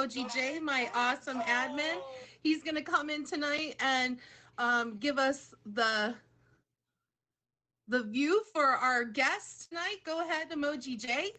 Emoji J, my awesome admin. He's going to come in tonight and give us the view for our guest tonight. Go ahead, Emoji J.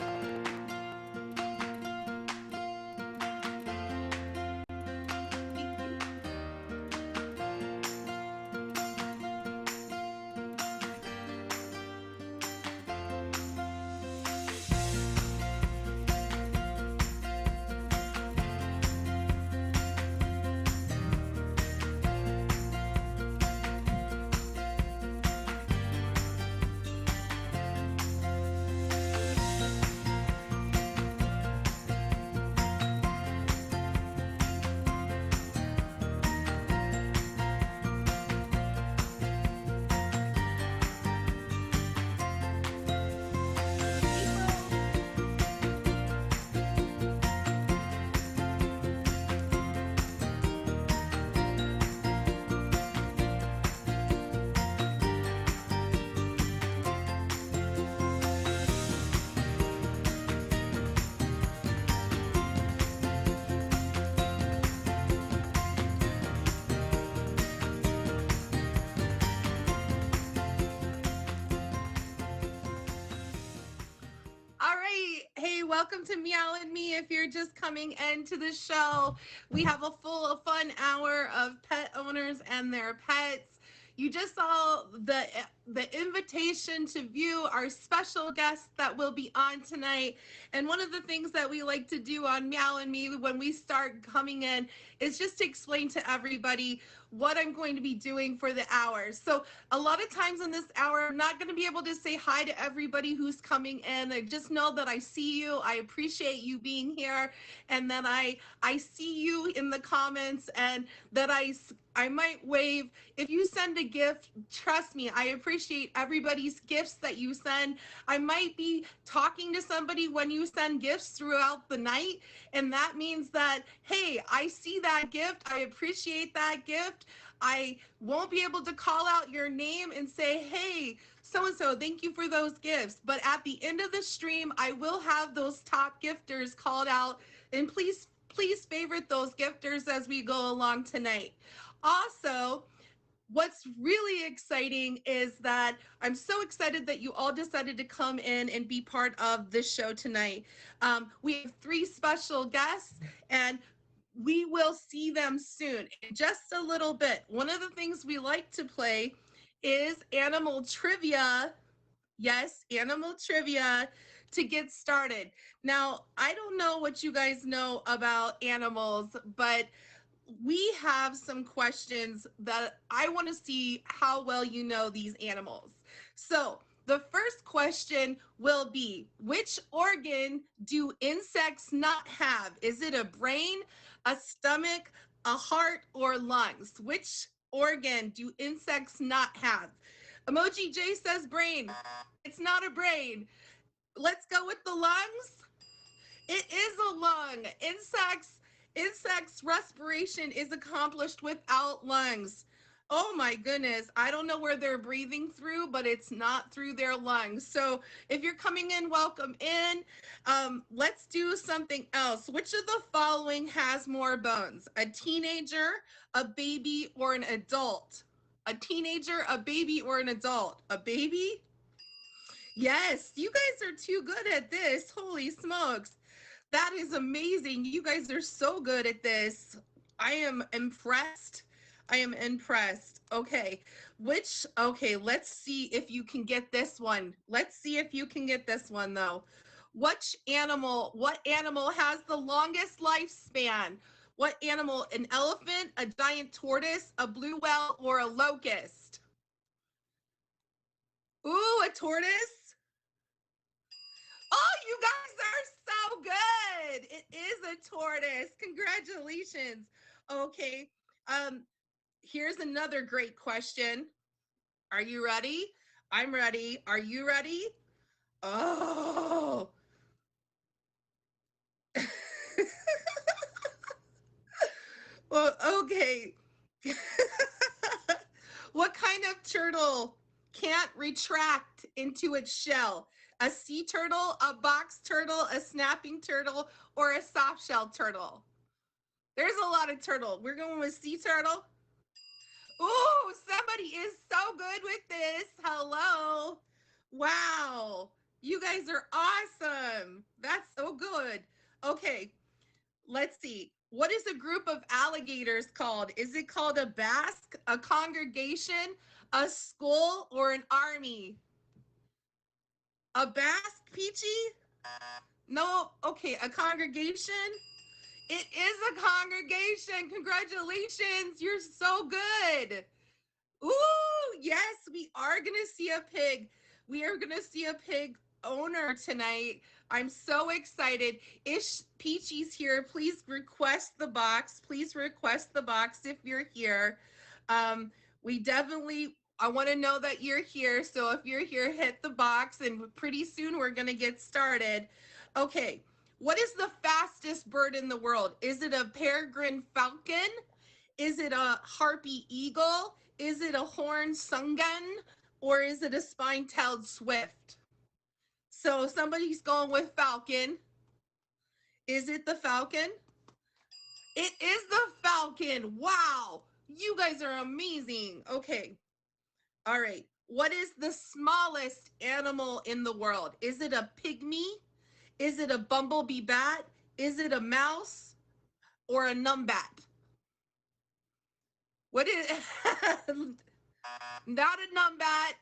Welcome to Meow and Me. If you're just coming into the show, we have a full fun hour of pet owners and their pets. You just saw the invitation to view our special guest that will be on tonight. And one of the things that we like to do on Meow and Me when we start coming in is just to explain to everybody what I'm going to be doing for the hour. So a lot of times in this hour, I'm not going to be able to say hi to everybody who's coming in. I just know that I see you. I appreciate you being here, and that I see you in the comments, and that I might wave. If you send a gift, trust me, I appreciate everybody's gifts that you send. I might be talking to somebody when you send gifts throughout the night, and that means that, hey, I see that gift. I appreciate that gift. I won't be able to call out your name and say, hey, so-and-so, thank you for those gifts. But at the end of the stream, I will have those top gifters called out, and please favorite those gifters as we go along tonight. Also, what's really exciting is that I'm so excited that you all decided to come in and be part of this show tonight. We have 3 special guests, and we will see them soon in just a little bit. One of the things we like to play is animal trivia. Yes, animal trivia to get started. Now, I don't know what you guys know about animals, but we have some questions that I want to see how well you know these animals. So the first question will be, which organ do insects not have? Is it a brain, a stomach, a heart, or lungs? Which organ do insects not have? Emoji J says brain. It's not a brain. Let's go with the lungs. It is a lung. Insects respiration is accomplished without lungs. Oh my goodness. I don't know where they're breathing through, but it's not through their lungs. So if you're coming in, welcome in. Let's do something else. Which of the following has more bones? A teenager, a baby, or an adult? A teenager, a baby, or an adult? A baby? Yes, you guys are too good at this. Holy smokes. That is amazing. You guys are so good at this. I am impressed. I am impressed. Okay. Okay, let's see if you can get this one. Let's see if you can get this one though. What animal has the longest lifespan? What animal? An elephant, a giant tortoise, a blue whale, or a locust? Ooh, a tortoise? Oh, you guys are so good. It is a tortoise. Congratulations. Okay. Here's another great question. Are you ready? I'm ready. Are you ready? Oh. Well, okay. What kind of turtle can't retract into its shell? A sea turtle, a box turtle, a snapping turtle, or a soft shell turtle? There's a lot of turtle. We're going with sea turtle. Ooh, somebody is so good with this. Hello. Wow. You guys are awesome. That's so good. Okay, let's see. What is a group of alligators called? Is it called a basque, a congregation, a school, or an army? A basque, Peachy? No. Okay, a congregation? It is a congregation. Congratulations. You're so good. Ooh, yes, we are going to see a pig. We are going to see a pig owner tonight. I'm so excited. If Peachy's here, please request the box. Please request the box if you're here. We definitely, I want to know that you're here. So if you're here, hit the box, and pretty soon we're going to get started. Okay, what is the fastest bird in the world? Is it a peregrine falcon? Is it a harpy eagle? Is it a horned sungun? Or is it a spine-tailed swift? So somebody's going with falcon. Is it the falcon? It is the falcon. Wow. You guys are amazing. Okay. All right. What is the smallest animal in the world? Is it a pygmy? Is it a bumblebee bat? Is it a mouse or a numbat? What is not a numbat?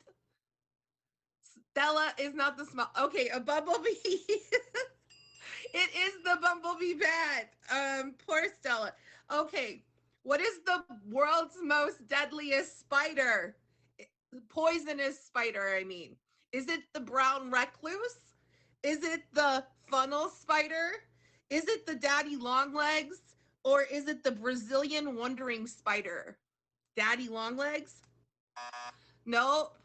Stella is not the small. Okay, a bumblebee. It is the bumblebee bat. Poor Stella. Okay, what is the world's most deadliest spider? Poisonous spider, I mean. Is it the brown recluse? Is it the funnel spider? Is it the daddy longlegs? Or is it the Brazilian wandering spider? Daddy longlegs? Nope.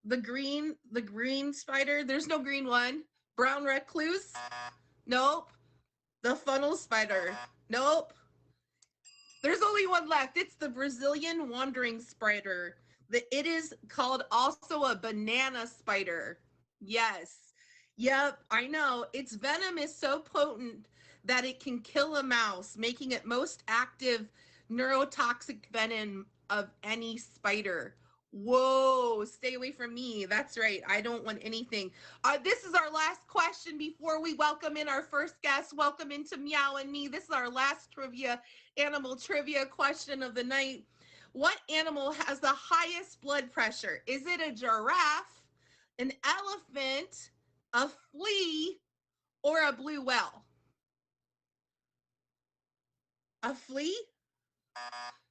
The green spider. There's no green one. Brown recluse. Nope. The funnel spider. Nope. There's only one left. It's the Brazilian wandering spider. It is called also a banana spider. Yes. Yep, I know. Its venom is so potent that it can kill a mouse, making it most active neurotoxic venom of any spider. Whoa, stay away from me. That's right. I don't want anything. This is our last question before we welcome in our first guest. Welcome into Meow and Me. This is our last animal trivia question of the night. What animal has the highest blood pressure? Is it a giraffe, an elephant, a flea, or a blue whale? A flea?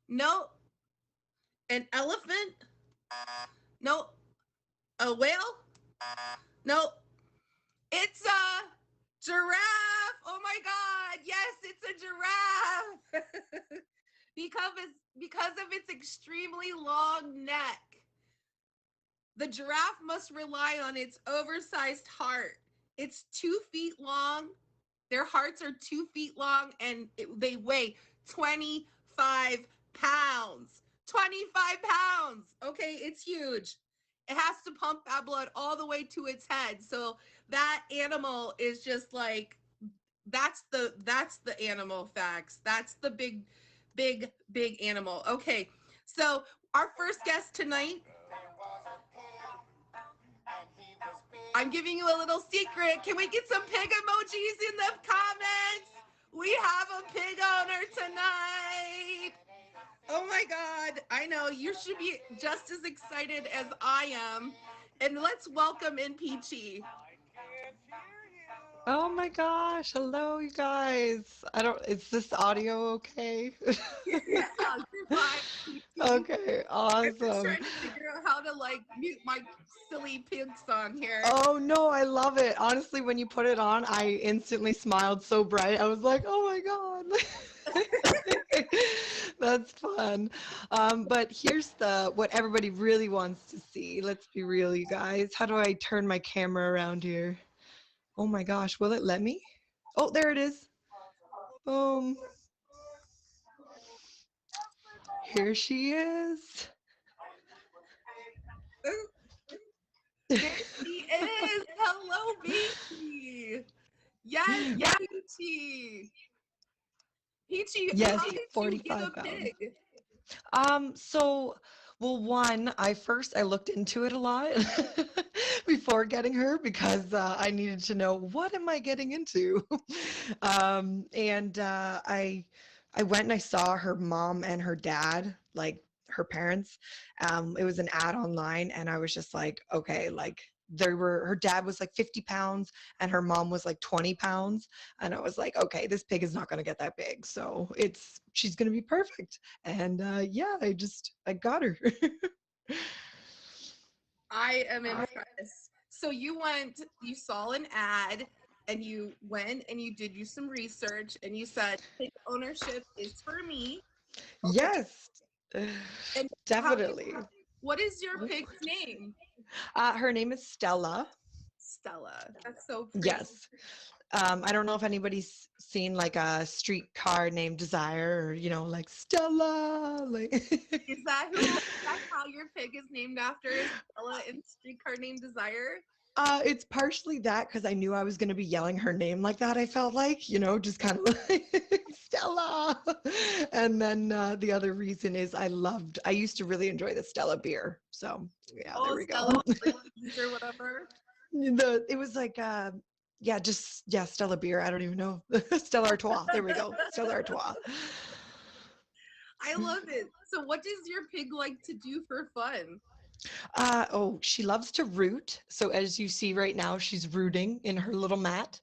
No. An elephant? No. A whale? No. It's a giraffe. Oh my God. Yes, it's a giraffe. because of its extremely long neck. The giraffe must rely on its oversized heart. It's 2 feet long. Their hearts are 2 feet long, and they weigh 25 pounds. 25 pounds. Okay, it's huge. It has to pump that blood all the way to its head. So that animal is just like, that's the animal facts. That's the big animal. Okay, so our first guest tonight, I'm giving you a little secret. Can we get some pig emojis in the comments? We have a pig owner tonight. Oh my God. I know you should be just as excited as I am. And let's welcome in Peachy. Oh my gosh. Hello, you guys. Is this audio okay? Yeah, you're fine, Peachy. Okay, I'm just awesome. trying to figure out how to like mute my silly pig song here. Oh no, I love it. Honestly, when you put it on, I instantly smiled so bright. I was like, oh my God. That's fun. But here's what everybody really wants to see. Let's be real, you guys. How do I turn my camera around here? Oh my gosh, will it let me? Oh, there it is. Boom. Here she is. There she is. Hello, Peachy. Yes, Peachy. Peachy, Yes, how did you get 45 a pounds. pig? So, well, one, I looked into it a lot before getting her because I needed to know what am I getting into. And I went and I saw her mom and her dad, like her parents. It was an ad online, and I was just like, okay, like her dad was like 50 pounds and her mom was like 20 pounds. And I was like, okay, this pig is not going to get that big. So she's going to be perfect. And yeah, I got her. I am impressed. So you saw an ad and you went and you did some research and you said pig ownership is for me. Okay. Yes, And how do you, definitely. what is your pig's name? Her name is Stella. Stella. That's so pretty. Yes. I don't know if anybody's seen like a streetcar named Desire, or like Stella. Like Is that how your pig is named after? Is Stella in Streetcar Named Desire? It's partially that because I knew I was going to be yelling her name like that. I felt like, just kind of like Stella. And then the other reason is I used to really enjoy the Stella beer. So yeah, there Oh, we go. Stella Breeze or whatever. It was like yeah, just yeah, Stella beer. I don't even know. Stella Artois. There we go. Stella Artois. I love it. So what does your pig like to do for fun? Oh, she loves to root. So as you see right now, she's rooting in her little mat.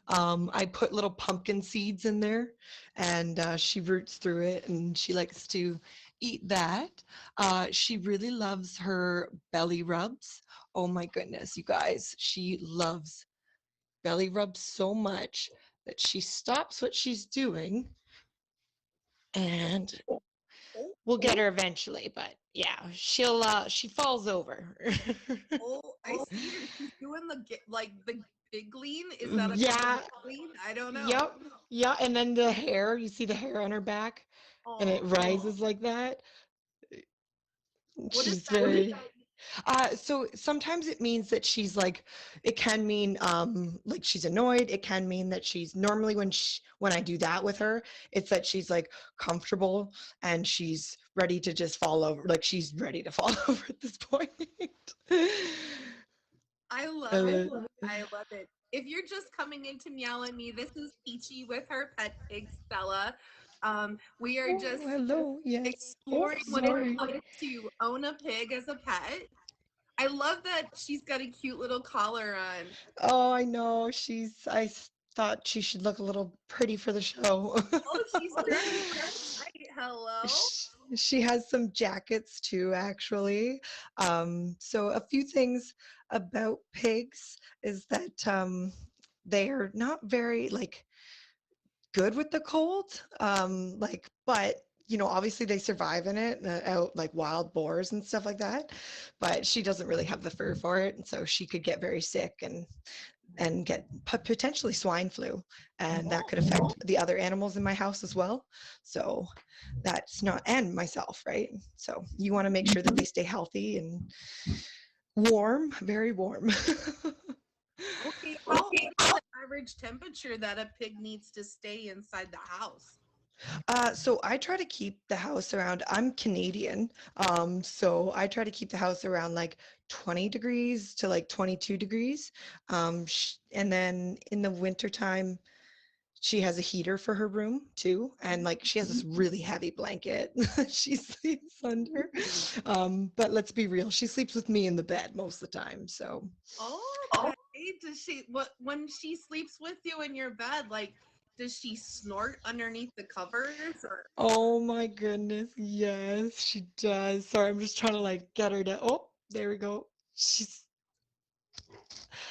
I put little pumpkin seeds in there, and she roots through it, and she likes to eat that. She really loves her belly rubs. Oh my goodness, you guys, she loves belly rubs so much that she stops what she's doing, and we'll get her eventually. But yeah, she falls over. Oh, I see her. She's doing like the big lean. Is that a Yeah, lean? I don't know. yep, yeah. And then the hair, you see the hair on her back, and it Oh, rises like that. what does She's that mean? very so sometimes it means that she's like, it can mean like she's annoyed. It can mean that she's normally when I do that with her, it's that she's like comfortable and she's ready to just fall over. Like she's ready to fall over at this point. I love it. Uh, I love it. If you're just coming in to meow at me, this is Peachy with her pet pig Stella. We are oh, just hello. Yes. Oh, exploring what it's sorry. like to own a pig as a pet. I love that she's got a cute little collar on. Oh, I know. Thought she should look a little pretty for the show. Oh, she's dressed right. Hello. She has some jackets too, actually. So a few things about pigs is that they are not very like good with the cold. Like, but obviously they survive in it, out like wild boars and stuff like that. But she doesn't really have the fur for it, and so she could get very sick and get potentially swine flu, and that could affect the other animals in my house as well. So that's not, and myself, right? So you want to make sure that they stay healthy and warm, very warm. Okay, what's the average temperature that a pig needs to stay inside the house? So I try to keep the house around, I'm Canadian, so I try to keep the house around like 20 degrees to like 22 degrees. And then in the wintertime, she has a heater for her room too, and like she has this really heavy blanket she sleeps under. But let's be real, she sleeps with me in the bed most of the time. So Okay. Does she what when she sleeps with you in your bed, like does she snort underneath the covers or oh my goodness, yes, she does. Sorry, I'm just trying to like get her to, oh, there we go.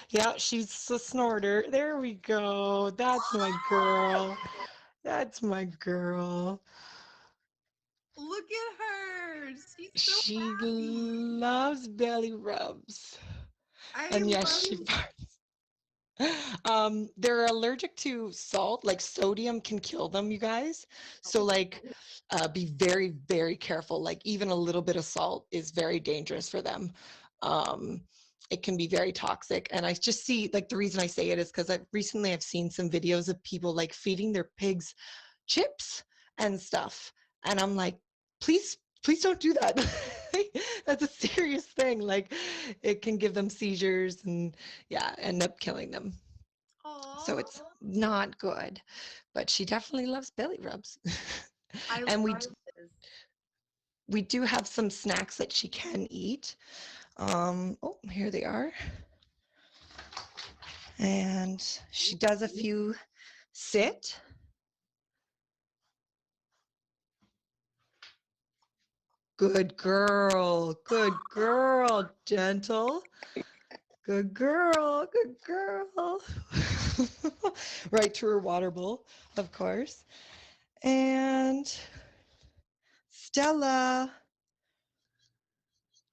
Yeah, she's a snorter. There we go. That's my girl. That's my girl. look at her. She's so She happy. loves belly rubs. I And yes, love she they're allergic to salt, like sodium can kill them, you guys. So like be very, very careful. Like even a little bit of salt is very dangerous for them. Um, it can be very toxic. And I just see like the reason I say it is because I've seen some videos of people like feeding their pigs chips and stuff. And I'm like, please, please don't do that. That's a serious thing. Like it can give them seizures and yeah, end up killing them. So Oh, it's not good. But she definitely loves belly rubs. I And love this. we do have some snacks that she can eat. Oh, here they are. And she does a few sit. Good girl. Good girl. Gentle. Good girl. Good girl. Right to her water bowl, of course. And Stella.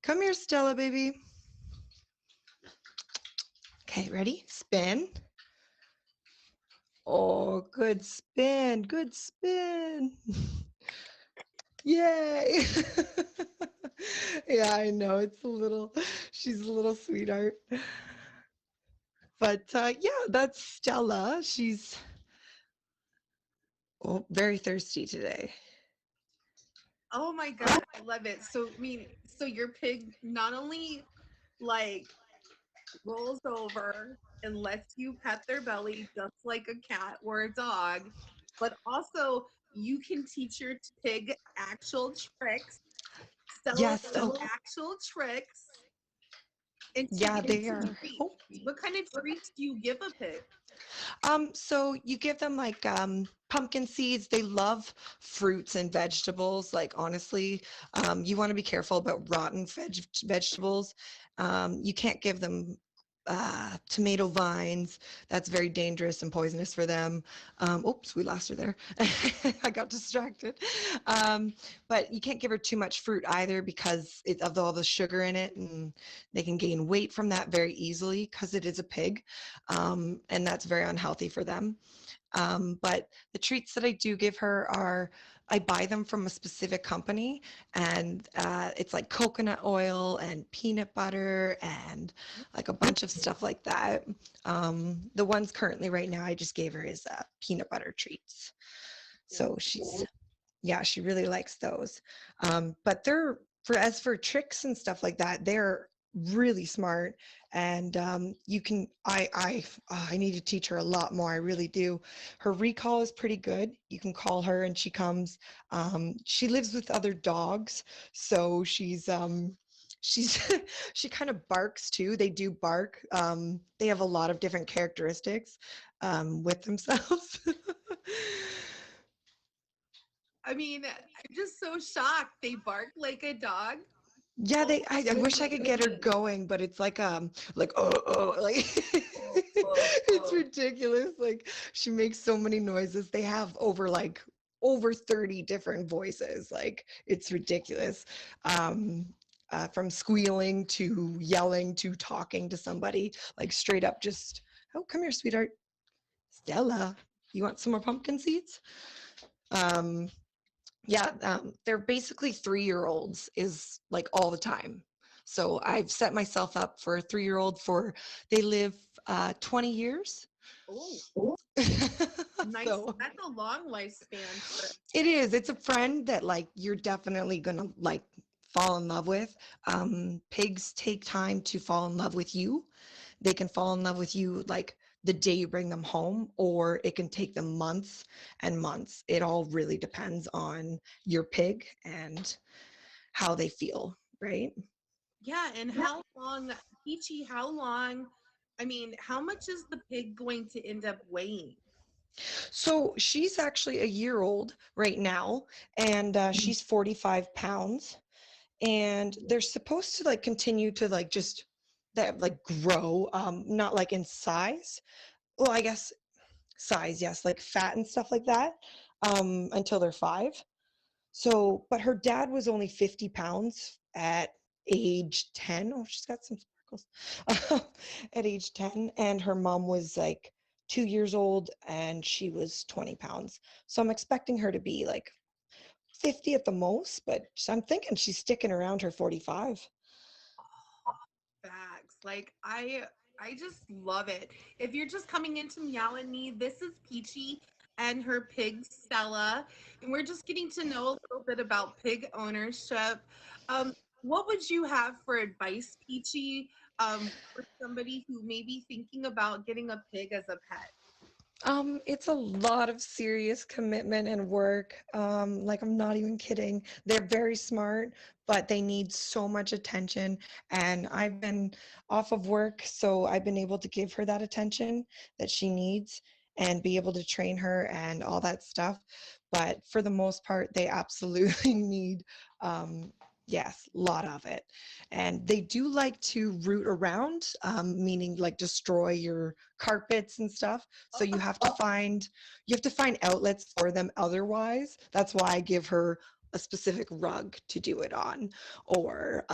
Come here, Stella, baby. Okay, ready? Spin. Oh, good spin. Good spin. Yay. Yeah, I know. She's a little sweetheart. But yeah, that's Stella. She's very thirsty today. Oh my God, I love it. So, I mean, so your pig not only like rolls over and lets you pet their belly just like a cat or a dog, but also you can teach your pig actual tricks. Stella Yes. does Oh, actual tricks yeah, they into are. treats. Oh. What kind of treats do you give a pig? So you give them like pumpkin seeds. They love fruits and vegetables. Like honestly, you want to be careful about rotten vegetables. You can't give them tomato vines. That's very dangerous and poisonous for them. Oops, we lost her there. I got distracted. Um, but you can't give her too much fruit either because of all the sugar in it, and they can gain weight from that very easily because it is a pig, and that's very unhealthy for them. But the treats that I do give her are I buy them from a specific company, and it's like coconut oil and peanut butter and like a bunch of stuff like that. The ones currently right now I just gave her is peanut butter treats. So yeah, she really likes those. But as for tricks and stuff like that, they're really smart. And you can, I need to teach her a lot more. I really do. Her recall is pretty good. You can call her and she comes. She lives with other dogs, so she's she kind of barks too. They do bark. They have a lot of different characteristics with themselves. I mean, I'm just so shocked. They bark like a dog. Yeah, Oh I my wish I could get her goodness. going, but it's like like it's ridiculous. Like she makes so many noises. They have over 30 different voices. Like it's ridiculous. Um from squealing to yelling to talking to somebody, like straight up just, oh, come here, sweetheart. Stella, you want some more pumpkin seeds? Um yeah, they're basically 3-year-olds is like all the time. So I've set myself up for a 3-year-old for they live 20 years. Oh, nice. So That's a long lifespan for it is. It's a friend that like you're definitely gonna like fall in love with. Pigs take time to fall in love with you. They can fall in love with you like the day you bring them home, or it can take them months and months. It all really depends on your pig and how they feel, right? yeah, and how long, Peachy, how long, I mean, how much is the pig going to end up weighing? So she's actually a year old right now, and she's 45 pounds. And they're supposed to like continue to like just that like grow, not like in size. Well, I guess size, yes, like fat and stuff like that, until they're 5. So, but her dad was only 50 pounds at age 10. Oh, she's got some sparkles. At age 10. And her mom was like 2 years old and she was 20 pounds. So I'm expecting her to be like 50 at the most, but I'm thinking she's sticking around her 45. Facts. Like I just love it. If you're just coming into Meow and Me, this is Peachy. and her pig Stella, and we're just getting to know a little bit about pig ownership. What would you have for advice, Peachy, for somebody who may be thinking about getting a pig as a pet? It's a lot of serious commitment and work. Like I'm not even kidding. They're very smart, but they need so much attention. And I've been off of work, so I've been able to give her that attention that she needs and be able to train her and all that stuff. But for the most part, they absolutely need, yes, a lot of it. And they do like to root around, meaning like destroy your carpets and stuff. So you have to find outlets for them otherwise. That's why I give her a specific rug to do it on. Or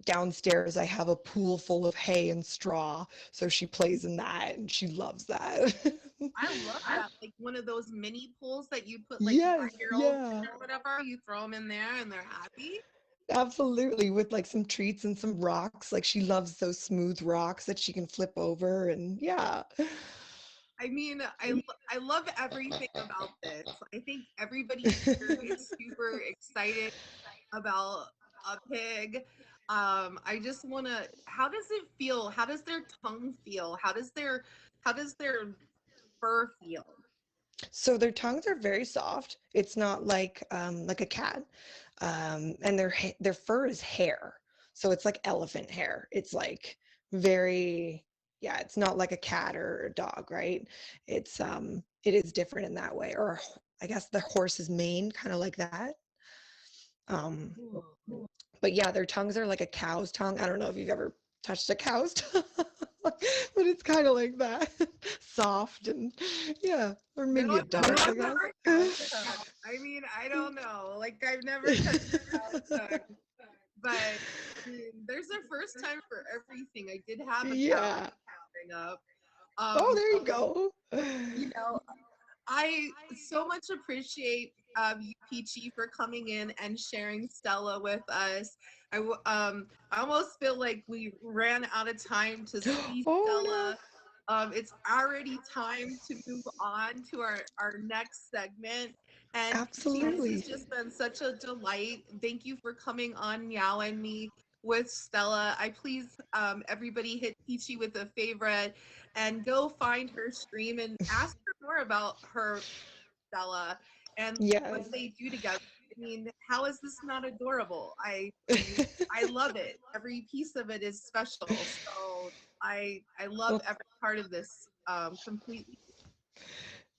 downstairs, I have a pool full of hay and straw. So she plays in that and she loves that. I love that. Like one of those mini pools that you put like Yes, 1 year olds yeah. in or whatever. You throw them in there and they're happy. Absolutely, with like some treats and some rocks. Like she loves those smooth rocks that she can flip over and yeah. I mean, I love everything about this. I think everybody here is super excited about a pig. I just want to. How does it feel? How does their tongue feel? How does their fur feel? So their tongues are very soft. It's not like a cat. And their fur is hair. So it's like elephant hair. It's like very yeah, it's not like a cat or a dog, right? It is different in that way. Or I guess the horse's mane, kind of like that. Um, Ooh. but yeah, their tongues are like a cow's tongue. I don't know if you've ever touched a cow's tongue, but it's kind of like that, soft and yeah, or No, maybe a I've dog's, I never had guess. a tongue. I mean, I don't know. Like I've never touched a cow's tongue, but I mean, there's a first time for everything. I did have a cow Yeah. growing up. Oh, Um, there you go. you know, I so much appreciate you, Peachy, for coming in and sharing Stella with us. I almost feel like we ran out of time to see Oh no. Stella. It's already time to move on to our next segment. And Peachy, this has Absolutely. just been such a delight. Thank you for coming on Meow and Me with Stella. I please everybody hit Peachy with a favorite and go find her stream and ask her more about her Stella and what Yes. they do together. I mean, how is this not adorable? I love it. Every piece of it is special. So I love Well, every part of this completely.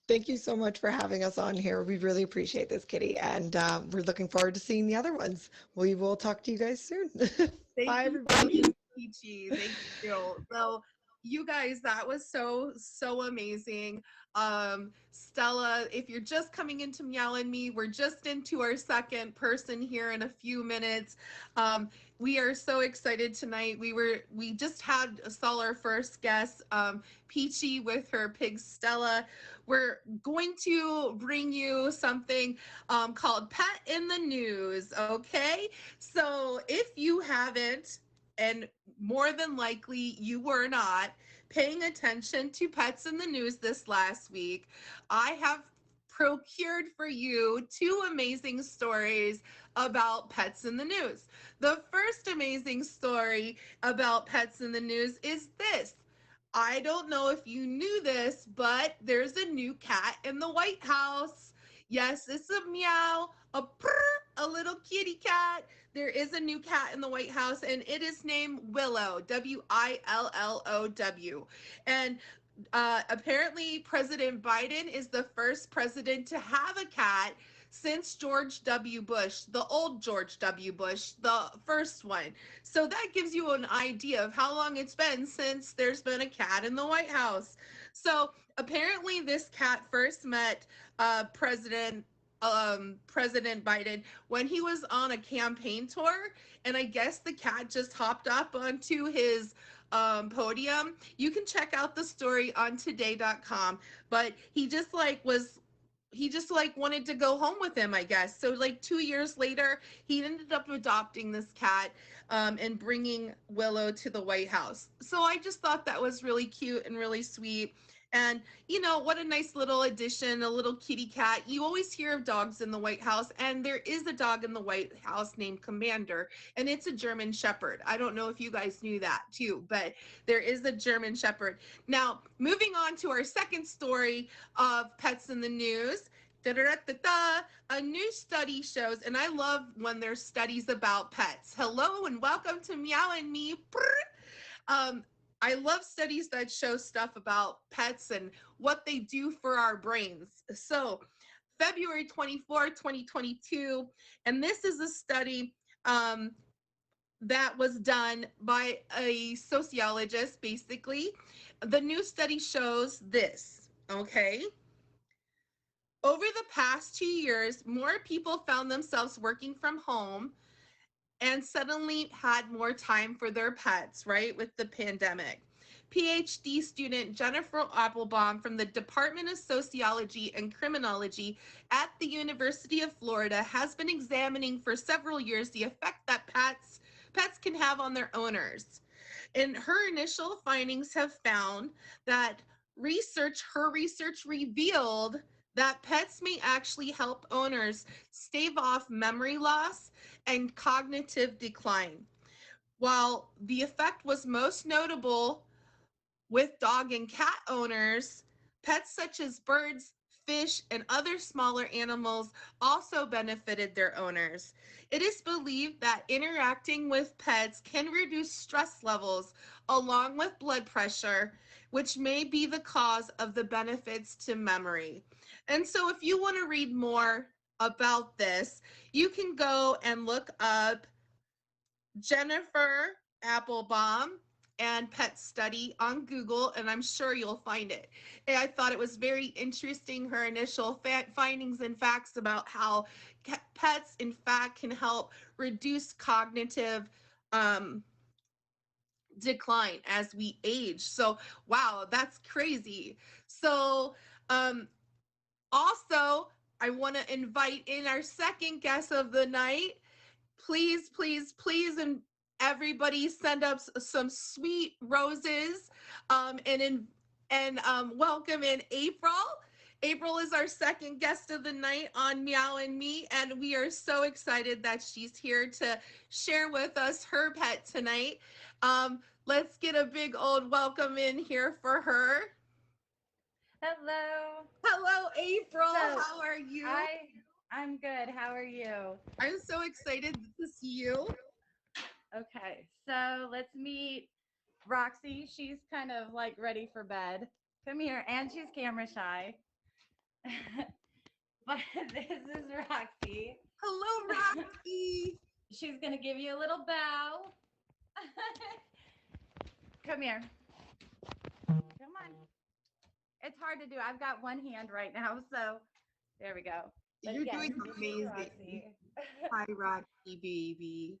thank you so much for having us on here. We really appreciate this, Kitty, and we're looking forward to seeing the other ones. We will talk to you guys soon. Thank Bye, you so everybody. much, Peachy. Thank you. So, you guys, that was so amazing. Stella, if you're just coming into Meow and Me, we're just into our second person here in a few minutes. We are so excited tonight. We just had saw our first guest, Peachy with her pig Stella. We're going to bring you something called Pet in the News. Okay, so if you haven't, and more than likely you were not paying attention to pets in the news this last week, I have procured for you two amazing stories about pets in the news. The first amazing story about pets in the news is this. I don't know if you knew this, but there's a new cat in the White House. Yes, it's a meow, a purr, a little kitty cat. There is a new cat in the White House, and it is named Willow, Willow. And apparently, President Biden is the first president to have a cat since George W. Bush, the old George W. Bush, the first one. So that gives you an idea of how long it's been since there's been a cat in the White House. So apparently, this cat first met President Biden when he was on a campaign tour, and I guess the cat just hopped up onto his podium. You can check out the story on today.com, but he just like wanted to go home with him, I guess. So like 2 years later, he ended up adopting this cat and bringing Willow to the White House. So I just thought that was really cute and really sweet. And, what a nice little addition, a little kitty cat. You always hear of dogs in the White House, and there is a dog in the White House named Commander, and it's a German Shepherd. I don't know if you guys knew that too, but there is a German Shepherd. Now, moving on to our second story of pets in the news. Da-da-da-da-da. A new study shows, and I love when there's studies about pets. Hello and welcome to Meow and Me. Um, I love studies that show stuff about pets and what they do for our brains. So, February 24, 2022, and this is a study that was done by a sociologist, basically. The new study shows this, okay? Over the past 2 years, more people found themselves working from home and suddenly had more time for their pets, right, with the pandemic. PhD student Jennifer Applebaum from the Department of Sociology and Criminology at the University of Florida has been examining for several years the effect that pets can have on their owners. And her initial findings have found that her research revealed that pets may actually help owners stave off memory loss and cognitive decline. While the effect was most notable with dog and cat owners, pets such as birds, fish, and other smaller animals also benefited their owners. It is believed that interacting with pets can reduce stress levels along with blood pressure, which may be the cause of the benefits to memory. And so, if you want to read more about this, you can go and look up Jennifer Applebaum and pet study on Google, and I'm sure you'll find it. And I thought it was very interesting, her initial findings and facts about how pets, in fact, can help reduce cognitive um, decline as we age. So, wow, that's crazy. So, um, also, I want to invite in our second guest of the night. Please, please, please, and everybody send up some sweet roses, and welcome in April. April is our second guest of the night on Meow and Me, and we are so excited that she's here to share with us her pet tonight. Let's get a big old welcome in here for her. Hello. Hello, April. So, How are you? I'm good. How are you? I'm so excited to see you. Okay. So, let's meet Roxy. She's kind of like ready for bed. Come here. And she's camera shy. But this is Roxy. Hello, Roxy. She's going to give you a little bow. Come here. Come on. It's hard to do. I've got one hand right now, so there we go. But You're yes, doing this is amazing. Roxy. Hi, Roxy, baby.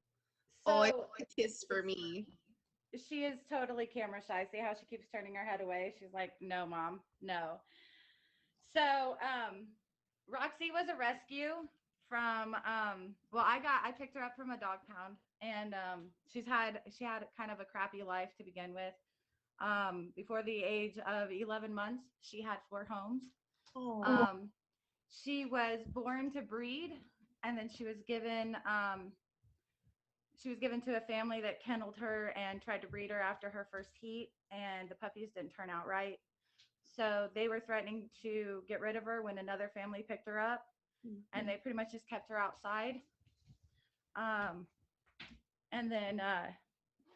Oh, it's So a kiss for me. she is totally camera shy. See how she keeps turning her head away? She's like, no, mom, no. So Roxy was a rescue from I picked her up from a dog pound, and she had kind of a crappy life to begin with. Before the age of 11 months, she had 4 homes. Oh, Um, she was born to breed, and then she was given to a family that kenneled her and tried to breed her after her first heat, and the puppies didn't turn out right. So they were threatening to get rid of her when another family picked her up, and they pretty much just kept her outside. Um, and then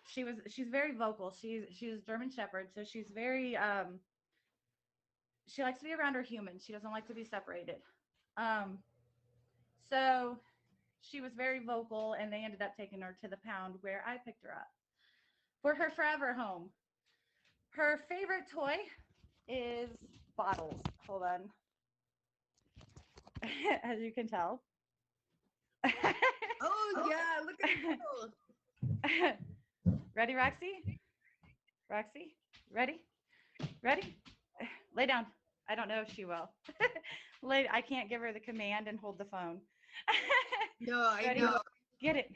she's very vocal. She's German Shepherd, so she's very she likes to be around her humans. She doesn't like to be separated. Um, so she was very vocal, and they ended up taking her to the pound where I picked her up for her forever home. Her favorite toy is bottles. Hold on. As you can tell. oh yeah, look at you. Ready, Roxy? Roxy? Ready? Ready? Lay down. I don't know if she will. I can't give her the command and hold the phone. No, I Ready? know. Get it.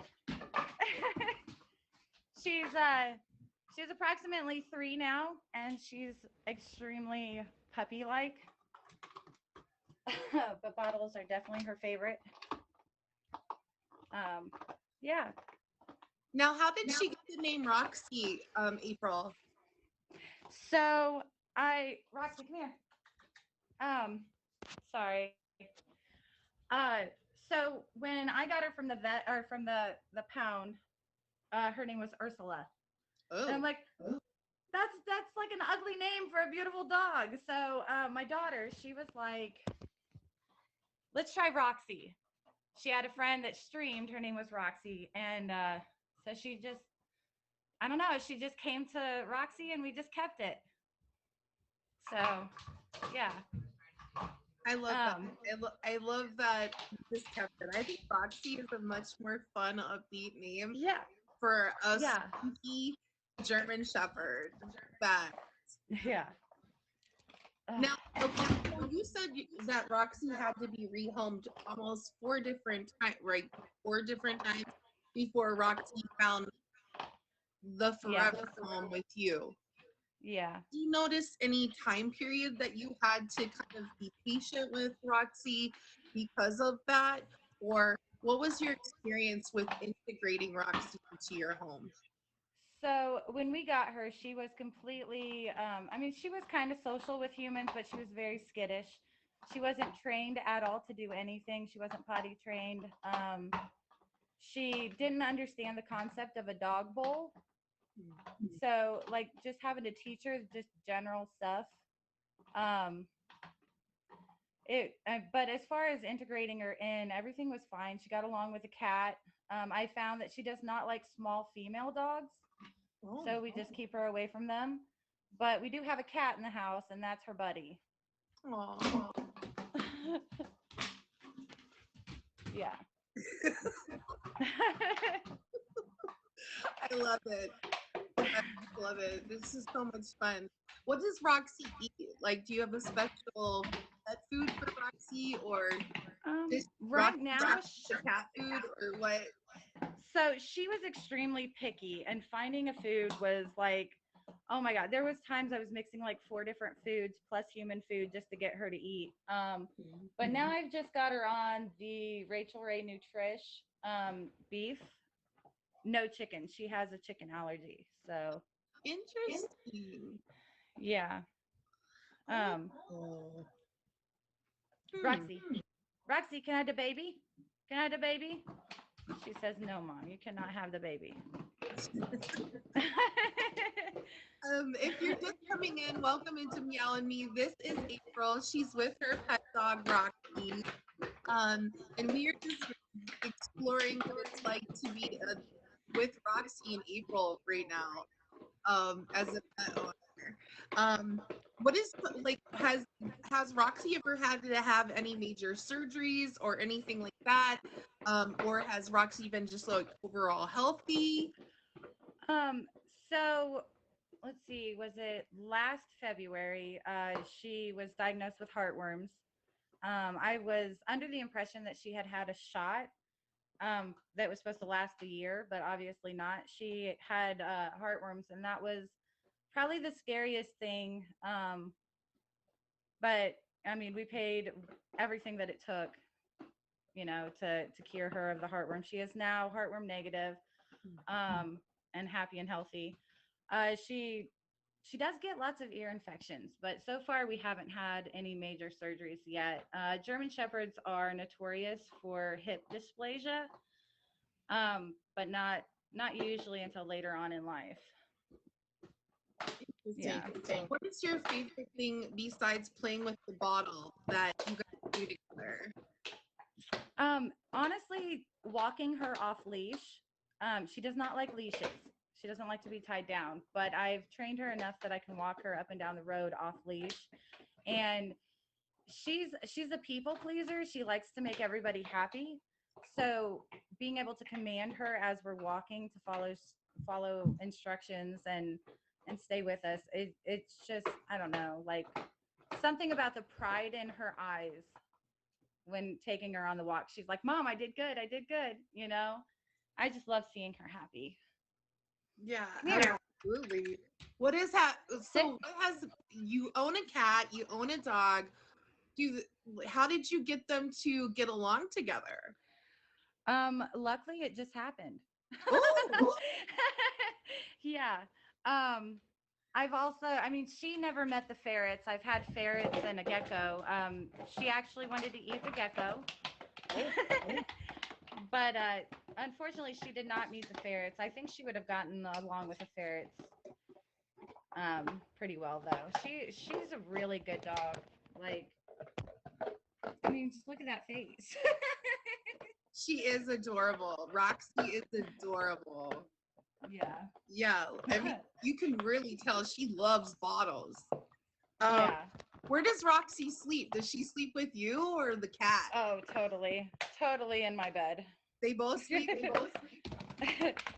she's uh She's approximately 3 now, and she's extremely puppy-like. But bottles are definitely her favorite. Um, yeah. Now, how did she get the name Roxy, April? So Roxy, come here. Um, sorry. Uh, so when I got her from the vet or from the pound, her name was Ursula, and I'm Oh, like, that's like an ugly name for a beautiful dog. So my daughter, she was like, let's try Roxy. She had a friend that streamed. Her name was Roxy, and so she just, I don't know, she just came to Roxy, and we just kept it. So yeah. I love that. Um, I love that you just kept it. I think Roxy is a much more fun, upbeat name yeah, for a yeah, spunky German Shepherd. That yeah. now, Ugh. okay, so you said that Roxy had to be rehomed almost four different times, right? Four different times before Roxy found the Yeah, forever home with you. yeah. Do you notice any time period that you had to kind of be patient with Roxy because of that? Or what was your experience with integrating Roxy into your home? So when we got her, she was completely, I mean, she was kind of social with humans, but she was very skittish. She wasn't trained at all to do anything. She wasn't potty trained. She didn't understand the concept of a dog bowl. So, like, just having to teach her just general stuff. Um, but as far as integrating her in, everything was fine. She got along with the cat. I found that she does not like small female dogs. Oh, So we just keep her away from them. But we do have a cat in the house, and that's her buddy. aw. Yeah. I love it. I love it. This is so much fun. What does Roxy eat? Like, do you have a special pet food for Roxy, or just right Roxy now, just the cat food, or what? so she was extremely picky, and finding a food was like, oh my god. There was times I was mixing like 4 different foods plus human food just to get her to eat. But now I've just got her on the Rachel Ray Nutrish beef, no chicken. She has a chicken allergy, so Interesting. yeah. Um, Oh. Hmm. Roxy, Roxy, can I have the baby? Can I have the baby? She says, no, mom, you cannot have the baby. If you're just coming in, welcome into Meow and Me. This is April. She's with her pet dog Roxy. And we are just exploring what it's like to be with Roxy and April right now. As a pet owner. What is like has Roxy ever had to have any major surgeries or anything like that? Or has Roxy been just like overall healthy? um, so let's see, was it last February? She was diagnosed with heartworms. I was under the impression that she had had a shot that was supposed to last a year, but obviously not. She had heartworms, and that was probably the scariest thing. But I mean, we paid everything that it took, to cure her of the heartworm. She is now heartworm negative, and happy and healthy. She does get lots of ear infections, but so far we haven't had any major surgeries yet. German Shepherds are notorious for hip dysplasia, but not usually until later on in life. Interesting. Yeah. What is your favorite thing besides playing with the bottle that you guys do together? Honestly, walking her off leash. She does not like leashes. She doesn't like to be tied down, but I've trained her enough that I can walk her up and down the road off leash. And she's a people pleaser. She likes to make everybody happy. So being able to command her as we're walking to follow instructions and stay with us, it's just, I don't know, like something about the pride in her eyes when taking her on the walk. She's like, Mom, I did good. I did good. I just love seeing her happy. Yeah, Come here. Absolutely. What is that? Sick. So, what has you own a cat, you own a dog. Do how did you get them to get along together? Luckily it just happened. Oh, Yeah. Um, I've also, I mean, she never met the ferrets. I've had ferrets and a gecko. She actually wanted to eat the gecko. But unfortunately, she did not meet the ferrets. I think she would have gotten along with the ferrets pretty well, though. She's a really good dog. Like, I mean, just look at that face. she is adorable. Roxy is adorable. Yeah. Yeah, I mean, you can really tell she loves bottles. Um, Yeah. where does Roxy sleep? Does she sleep with you or the cat? Oh, totally. Totally in my bed. They both sleep. They both.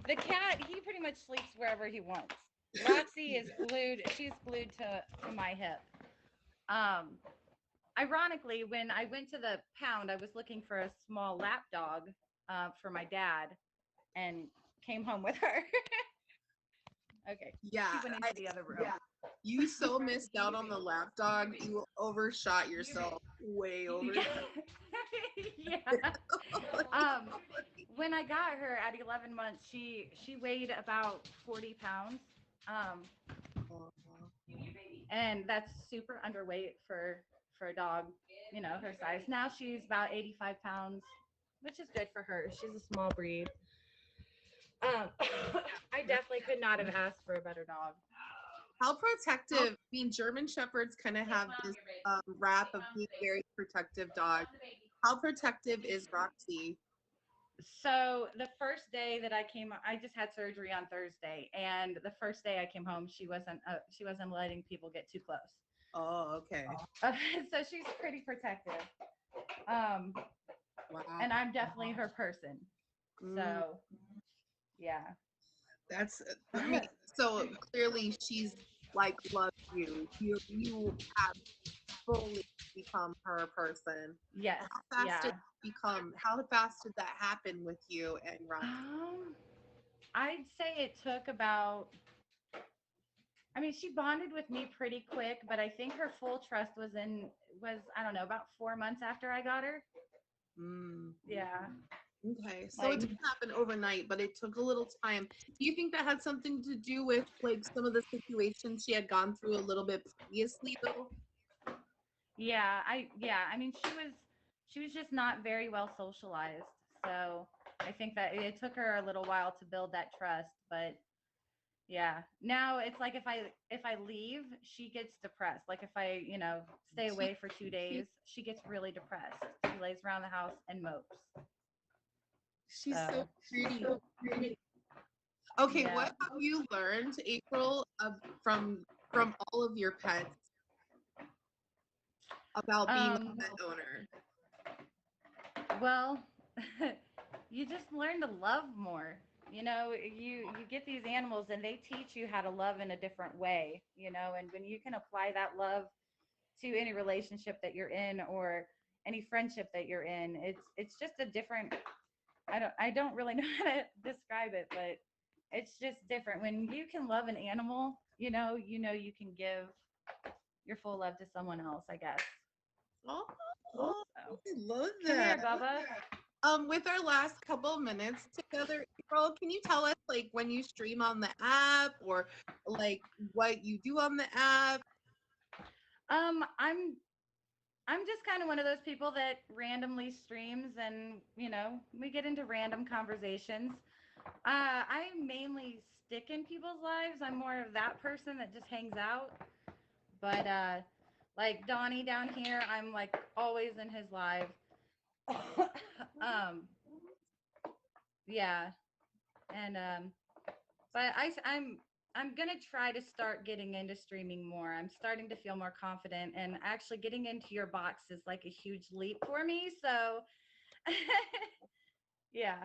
The cat, he pretty much sleeps wherever he wants. Roxy is glued. She's glued to my hip. Um, Ironically, when I went to the pound, I was looking for a small lap dog for my dad, and came home with her. Okay, Yeah, she went into the other room. you so missed out on the lap dog. You overshot yourself way over. Yeah. Yeah. Um, when I got her at 11 months, she weighed about 40 pounds. Um, and that's super underweight for a dog, her size. Now she's about 85 pounds, which is good for her. She's a small breed. Um, I definitely could not have asked for a better dog. How protective? I mean, German Shepherds kind of have this rap of being very protective dogs. How protective is Roxy? So the first day that I came, I just had surgery on Thursday, and the first day I came home, she wasn't letting people get too close. Oh, okay. So she's pretty protective. Um, Wow. and I'm definitely her person. Mm, So yeah. that's. I mean, so clearly she's like loves you. You have fully become her person. Yes. How fast did Yeah. it become? How fast did that happen with you and Roxy? I'd say it took about. I mean, she bonded with me pretty quick, but I think her full trust was I don't know, about 4 months after I got her. Mm. Yeah. Okay, so it Like, didn't happen overnight, but it took a little time. Do you think that had something to do with like some of the situations she had gone through a little bit previously, though? I mean, she was just not very well socialized. So I think that it took her a little while to build that trust, but yeah. Now it's like if I leave, she gets depressed. Like if I, stay She, away for 2 days, she gets really depressed. She lays around the house and mopes. she's so So, pretty. Okay, what yeah. have you learned, April, from all of your pets about being a Um pet owner? well, you just learn to love more. You get these animals and they teach you how to love in a different way, and when you can apply that love to any relationship that you're in or any friendship that you're in, it's just a different. I don't really know how to describe it, but it's just different when you can love an animal. You can give your full love to someone else, I guess. Oh, So I love come here, that. Bubba. With our last couple minutes together, April, can you tell us like when you stream on the app or like what you do on the app? I'm just kind of one of those people that randomly streams, and we get into random conversations. I mainly stick in people's lives. I'm more of that person that just hangs out. But like Donnie down here, I'm like always in his live. um, yeah, and but I'm gonna try to start getting into streaming more. I'm starting to feel more confident, and actually getting into your box is like a huge leap for me. So, yeah.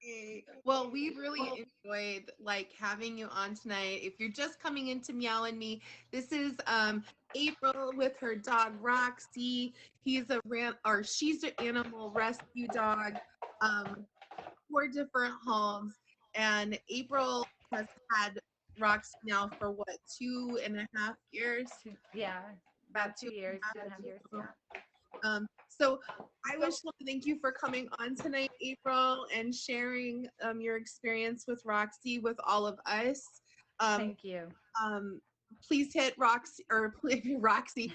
Yay. Well, we really enjoyed like having you on tonight. If you're just coming into Meow and Me, this is April with her dog Roxy. He's a or she's an animal rescue dog. Um, 4 different homes, and April has had Roxy now for what, 2.5 years? Yeah, About about 2 years, 2.5 years. years. Yeah. So I wish to thank you for coming on tonight, April, and sharing your experience with Roxy with all of us. Um, Thank you. um, please hit Roxy or Roxy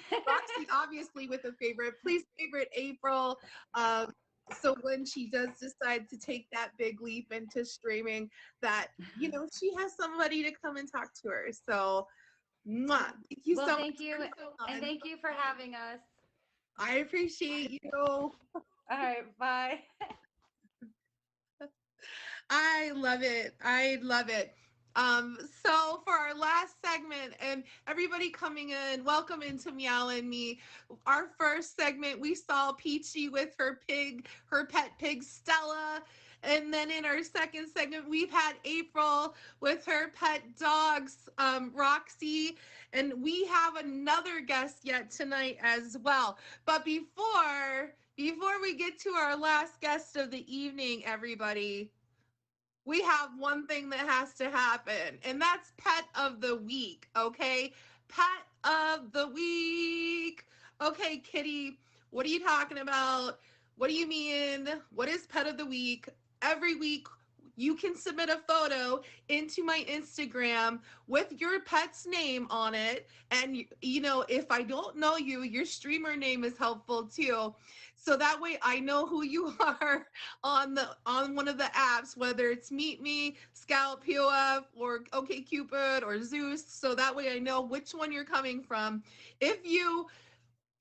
obviously with a favorite. Please favorite April. Um, so when she does decide to take that big leap into streaming, that she has somebody to come and talk to her. So, mwah, thank you Well, so much thank you, for coming and on. thank you for having us. I appreciate you. All right, bye. I love it. I love it. So for our last segment, and everybody coming in, welcome into Meow and Me. Our first segment, we saw Peachy with her pet pig Stella. And then in our second segment, we've had April with her pet dogs, Roxy. And we have another guest yet tonight as well. But before we get to our last guest of the evening, everybody, we have one thing that has to happen, and that's pet of the week, okay? Pet of the week. Okay, Kitty, what are you talking about? What do you mean? What is pet of the week? Every week, you can submit a photo into my Instagram with your pet's name on it. And, if I don't know you, your streamer name is helpful too. So that way I know who you are on one of the apps, whether it's Meet Me, Scout POF, or OkCupid or Zeus, so that way I know which one you're coming from. If you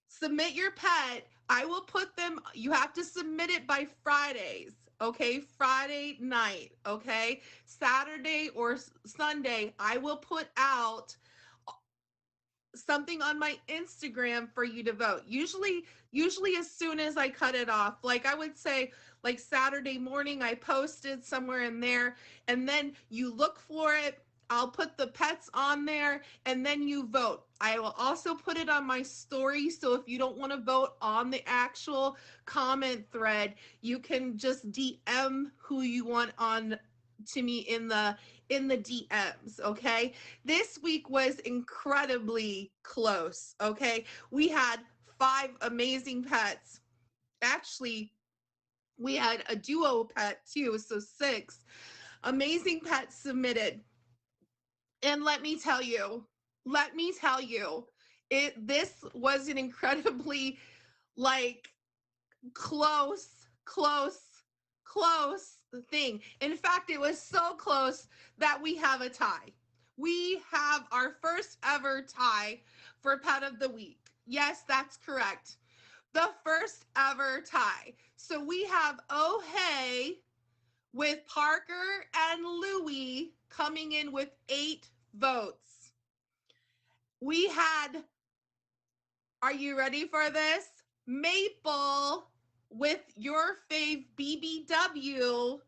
submit your pet, I will put them, you have to submit it by Fridays, okay? Friday night, okay? Saturday or Sunday, I will put out something on my Instagram for you to vote. Usually as soon as I cut it off. Like I would say like Saturday morning I posted somewhere in there, and then you look for it. I'll put the pets on there and then you vote. I will also put it on my story, so if you don't want to vote on the actual comment thread, you can just DM who you want on to me in the DMs, okay? This week was incredibly close, okay? We had 5 amazing pets. Actually, we had a duo pet too, so 6 amazing pets submitted. And let me tell you, this was an incredibly like close, close, close thing. In fact, it was so close that we have a tie. We have our first ever tie for Pet of the Week. Yes, that's correct. The first ever tie. So we have Oh Hey with Parker and Louie coming in with 8 votes. We had, are you ready for this? Maple with your fave BBW's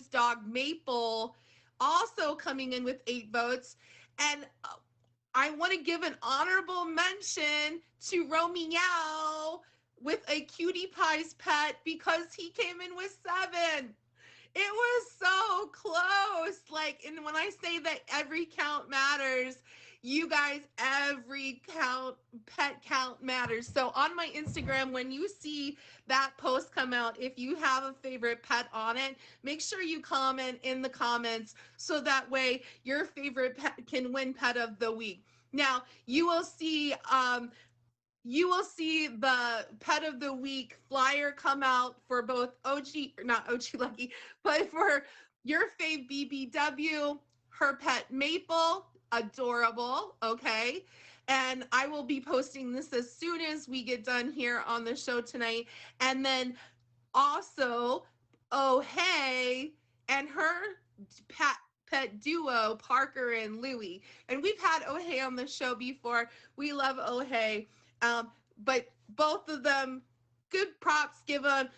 dog Maple, also coming in with 8 votes. And I want to give an honorable mention to Romeo with a cutie pie's pet because he came in with 7. It was so close. Like, and when I say that every count matters, you guys, pet count matters. So on my Instagram, when you see that post come out, if you have a favorite pet on it, make sure you comment in the comments so that way your favorite pet can win pet of the week. Now, you will see the pet of the week flyer come out for both not OG Lucky, but for your fave BBW, her pet Maple, adorable, okay? And I will be posting this as soon as we get done here on the show tonight. And then also, Oh Hey, and her pet duo, Parker and Louie. And we've had Oh Hey on the show before. We love Oh Hey. But both of them, good props given.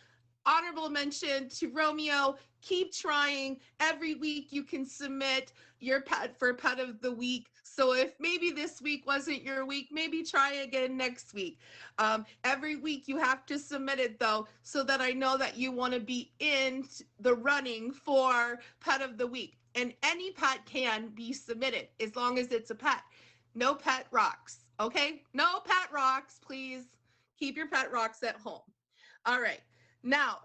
Honorable mention to Romeo, keep trying. Every week you can submit your pet for pet of the week. So if maybe this week wasn't your week, maybe try again next week. Every week you have to submit it though, so that I know that you want to be in the running for pet of the week. And any pet can be submitted as long as it's a pet. No pet rocks, okay? No pet rocks, please. Keep your pet rocks at home. All right. Now,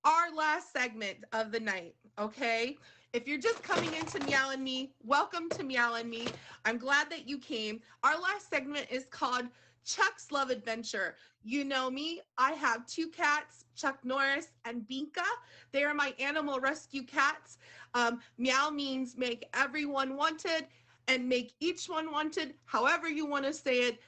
our last segment of the night, okay? If you're just coming into Meow and Me, welcome to Meow and Me. I'm glad that you came. Our last segment is called Chuck's Love Adventure. You know me, I have two cats, Chuck Norris and Binka. They are my animal rescue cats. Meow means make everyone wanted and make each one wanted, however you want to say it.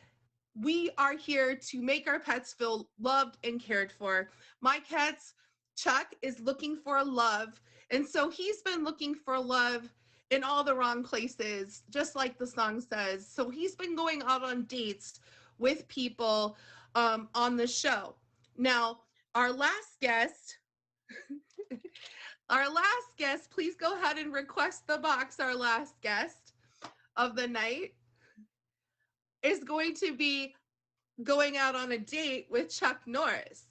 We are here to make our pets feel loved and cared for. My cats, Chuck is looking for love, and so he's been looking for love in all the wrong places, just like the song says. So he's been going out on dates with people on the show. Now, our last guest, please go ahead and request the box. Our last guest of the night is going to be going out on a date with Chuck Norris.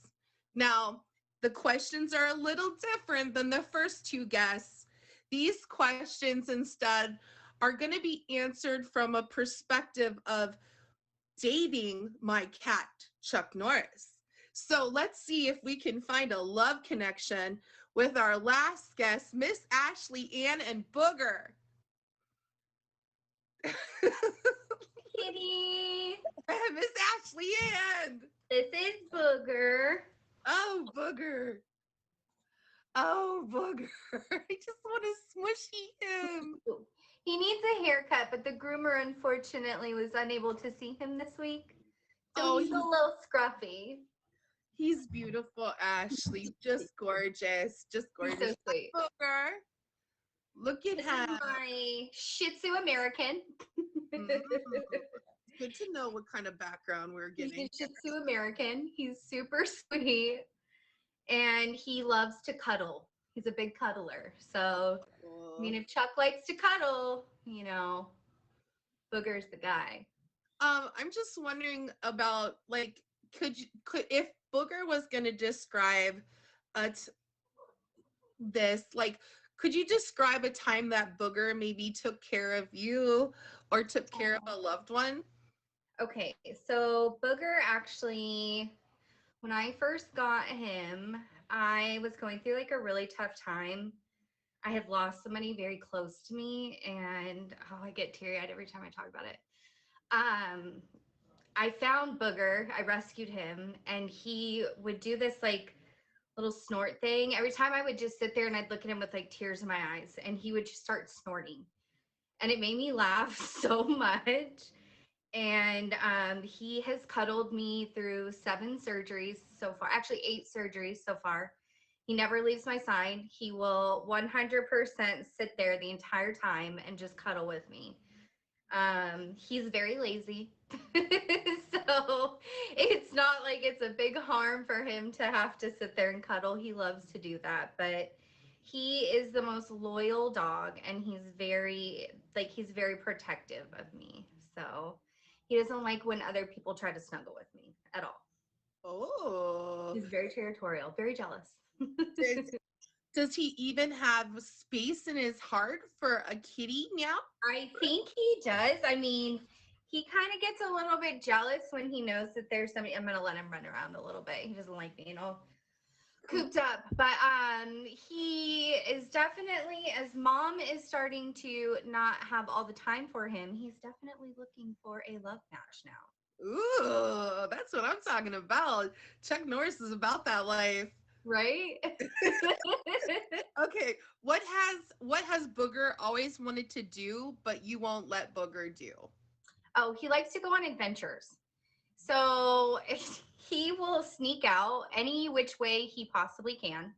Now, the questions are a little different than the first two guests. These questions instead are going to be answered from a perspective of dating my cat, Chuck Norris. So let's see if we can find a love connection with our last guest, Miss Ashley Ann and Booger. Kitty. Miss Ashley Ann. This is Booger. Oh, Booger. Oh, Booger. I just want to smushy him. He needs a haircut, but the groomer unfortunately was unable to see him this week. So he's a little scruffy. He's beautiful, Ashley. Just gorgeous. Just gorgeous. He's so sweet. Booger. Look at This him. is my Shih Tzu American. It's good to know what kind of background we're getting. He's a Shih Tzu American. He's super sweet. And he loves to cuddle. He's a big cuddler. So, I mean, if Chuck likes to cuddle, you know, Booger's the guy. I'm just wondering about, like, could if Booger was going to describe this, like, could you describe a time that Booger maybe took care of you or took care of a loved one? Okay, so Booger actually, when I first got him, I was going through like a really tough time. I had lost somebody very close to me, and I get teary-eyed every time I talk about it. I found Booger, I rescued him, and he would do this like little snort thing. Every time I would just sit there and I'd look at him with like tears in my eyes, and he would just start snorting. And it made me laugh so much. And he has cuddled me through 7 surgeries so far, actually 8 surgeries so far. He never leaves my side. He will 100% sit there the entire time and just cuddle with me. He's very lazy. So it's not like it's a big harm for him to have to sit there and cuddle. He loves to do that, but he is the most loyal dog, and he's very protective of me. So he doesn't like when other people try to snuggle with me at all. Oh. He's very territorial, very jealous. Does he even have space in his heart for a kitty? Meow? I think he does. I mean, he kind of gets a little bit jealous when he knows that there's somebody. I'm going to let him run around a little bit. He doesn't like being all cooped up. But he is definitely, as mom is starting to not have all the time for him, he's definitely looking for a love match now. Ooh, that's what I'm talking about. Chuck Norris is about that life. Right? Okay, what has Booger always wanted to do, but you won't let Booger do? Oh, he likes to go on adventures. So he will sneak out any which way he possibly can.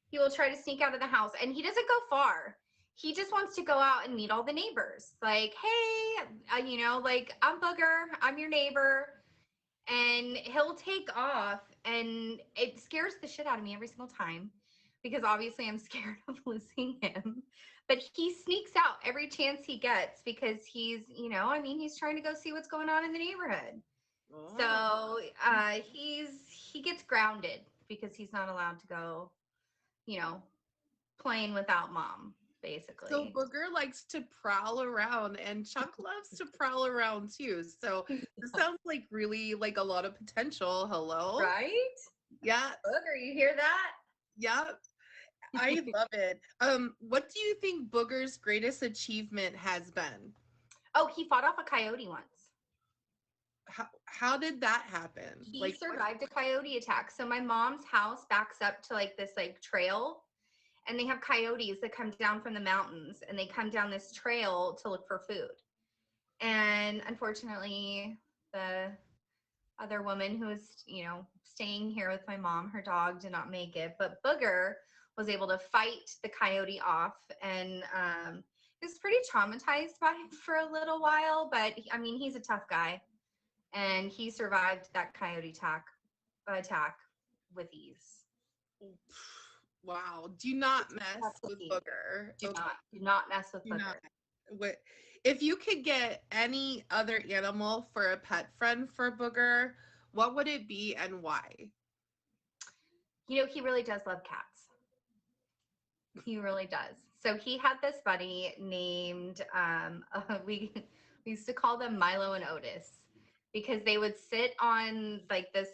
He will try to sneak out of the house, and he doesn't go far. He just wants to go out and meet all the neighbors. Like, hey, you know, like, I'm Booger, I'm your neighbor. And he'll take off, and it scares the shit out of me every single time. because obviously I'm scared of losing him. But he sneaks out every chance he gets because he's, I mean, he's trying to go see what's going on in the neighborhood. So he gets grounded because he's not allowed to go, you know, playing without mom, So basically. Booger likes to prowl around, and Chuck loves to prowl around too. So this sounds like really like a lot of potential. Hello? Right? Yeah, Booger, you hear that? yeah. I love it. What do you think Booger's greatest achievement has been? Oh, he fought off a coyote once. How did that happen? He survived a coyote attack. So my mom's house backs up to like this like trail, and they have coyotes that come down from the mountains, and they come down this trail to look for food. And unfortunately, the other woman who was, staying here with my mom, her dog did not make it, but Booger was able to fight the coyote off, and he was pretty traumatized by it for a little while, but I mean, he's a tough guy, and he survived that coyote attack with ease. Wow. Do not mess That's with key. Booger. Do not mess with Do Booger. not. What if you could get any other animal for a pet friend for Booger, what would it be and why? He really does love cats. He really does. So he had this buddy named we used to call them Milo and Otis, because they would sit on like this.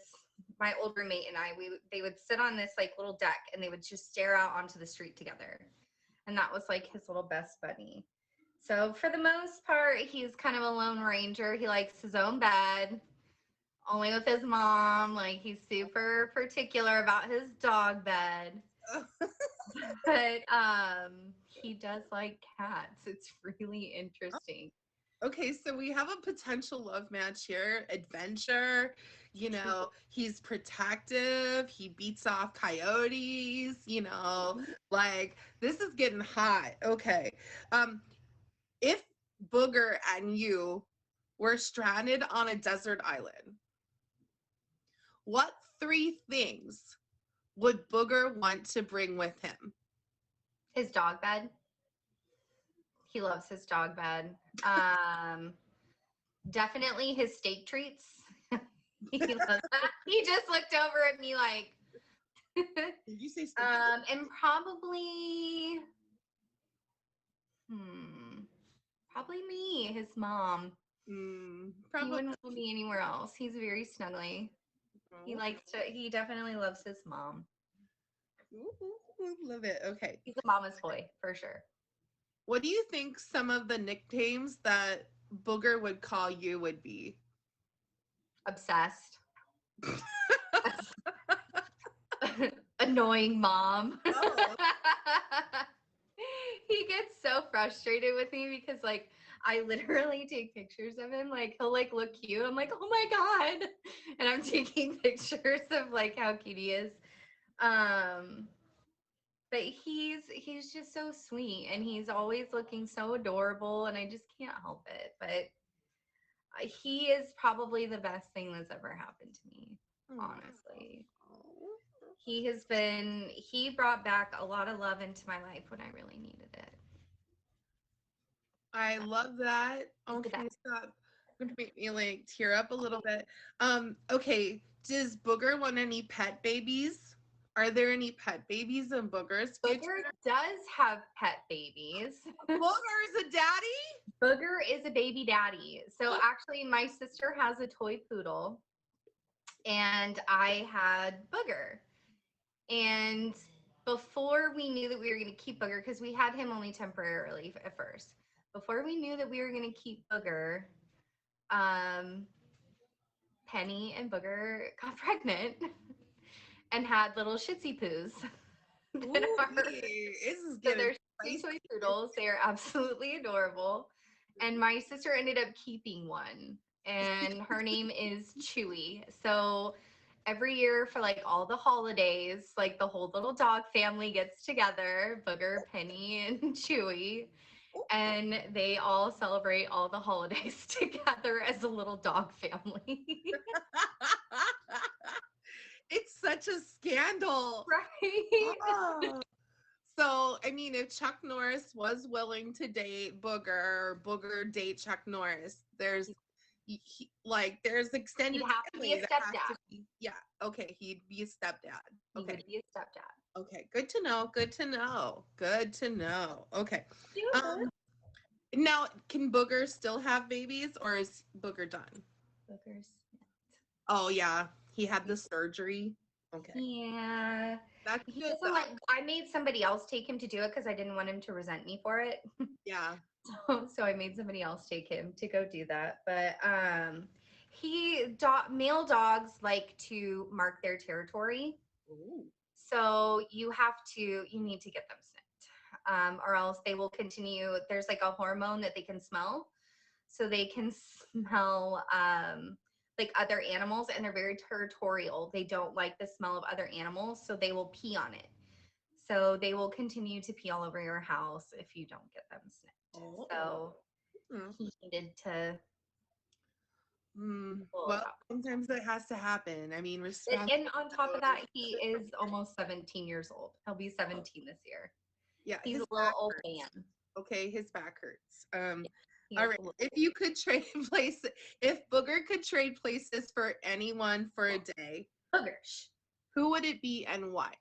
My old roommate and they would sit on this like little deck, and they would just stare out onto the street together, and that was like his little best buddy. So for the most part, he's kind of a lone ranger. He likes his own bed, only with his mom. Like, he's super particular about his dog bed. But he does like cats. It's really interesting. Okay, so we have a potential love match here. Adventure, he's protective, he beats off coyotes, like this is getting hot. Okay. If Booger and you were stranded on a desert island, what 3 things would Booger want to bring with him? His dog bed. He loves his dog bed. Definitely his steak treats. He loves that. He just looked over at me like. Did you say And probably, probably me, his mom. probably. He wouldn't want to be anywhere else. He's very snuggly. He definitely loves his mom. Ooh, love it. Okay. He's a mama's boy, for sure. What do you think some of the nicknames that Booger would call you would be? Obsessed. Annoying mom. Oh. He gets so frustrated with me because like I literally take pictures of him. Like he'll like look cute. I'm like, oh my God. And I'm taking pictures of like how cute he is. But he's just so sweet, and he's always looking so adorable, and I just can't help it. But he is probably the best thing that's ever happened to me, honestly. He brought back a lot of love into my life when I really needed it. I love that. Okay, stop. Going to make me like tear up a little bit. Okay, does Booger want any pet babies? Are there any pet babies in Booger's future? Booger does have pet babies. Booger's a daddy? Booger is a baby daddy. So actually, my sister has a toy poodle, and I had Booger. And before we knew that we were going to keep Booger, because we had him only temporarily at first, before we knew that we were going to keep Booger, Penny and Booger got pregnant and had little shitsy poos. Ooh, so they're two toy poodles. They are absolutely adorable. And my sister ended up keeping one, and her name is Chewy. So every year for like all the holidays, like the whole little dog family gets together, Booger, Penny, and Chewy, and they all celebrate all the holidays together as a little dog family. It's such such a scandal. Right? Ah. So, I mean, if Chuck Norris was willing to date Booger, or Booger date Chuck Norris, there's extended He'd have to be a family that has to stepdad. be, yeah, okay, he'd be a stepdad. He Okay. would be a stepdad. Okay, good to know. Good to know. Good to know. Okay. Cute. Now, can Booger still have babies, or is Booger done? Boogers. Oh yeah, he had the surgery. Okay, Yeah. that's He good doesn't though. I made somebody else take him to do it because I didn't want him to resent me for it. Yeah. So I made somebody else take him to go do that. But male dogs like to mark their territory. Ooh. So you need to get them snipped, or else they will continue. There's like a hormone that they can smell, so they can smell like other animals, and they're very territorial. They don't like the smell of other animals, so they will pee on it. So they will continue to pee all over your house if you don't get them snipped. Oh. So Hmm. he needed to. Well, sometimes that has to happen. I mean, And on top of that, he is almost 17 years old. He'll be 17 this year. Yeah, He's his a little back old hurts. man. Okay, his back hurts. He All is right. a little- If you could trade places, if Booger could trade places for anyone for a day, Boogers. who would it be and why?